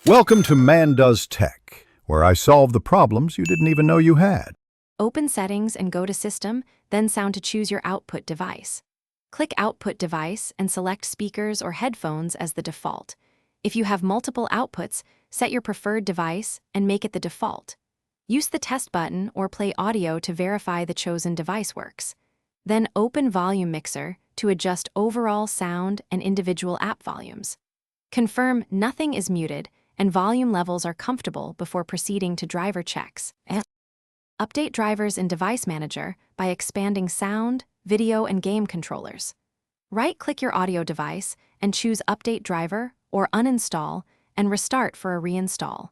Welcome to Man Does Tech, where I solve the problems you didn't even know you had. Open Settings and go to System, then Sound to choose your output device. Click Output Device and select speakers or headphones as the default. If you have multiple outputs, set your preferred device and make it the default. Use the test button or play audio to verify the chosen device works. Then open Volume Mixer to adjust overall sound and individual app volumes. Confirm nothing is muted and volume levels are comfortable before proceeding to driver checks. Update drivers in Device Manager by expanding sound, video, and game controllers. Right-click your audio device and choose Update Driver or Uninstall and restart for a reinstall.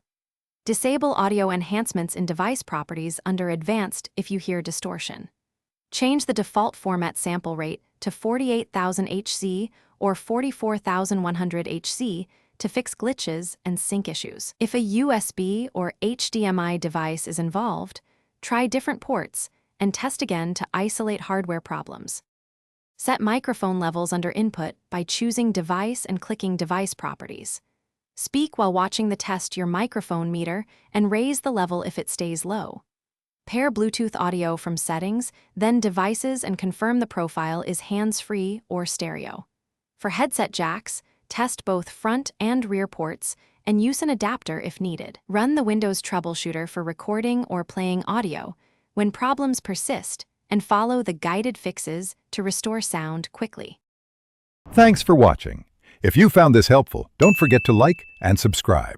Disable audio enhancements in device properties under Advanced if you hear distortion. Change the default format sample rate to 48,000 Hz or 44,100 Hz to fix glitches and sync issues. If a USB or HDMI device is involved, try different ports and test again to isolate hardware problems. Set microphone levels under Input by choosing Device and clicking Device Properties. Speak while watching the test your microphone meter and raise the level if it stays low. Pair Bluetooth audio from Settings, then Devices and confirm the profile is hands-free or stereo. For headset jacks, test both front and rear ports and use an adapter if needed. Run the Windows Troubleshooter for recording or playing audio when problems persist and follow the guided fixes to restore sound quickly. Thanks for watching. If you found this helpful, don't forget to like and subscribe.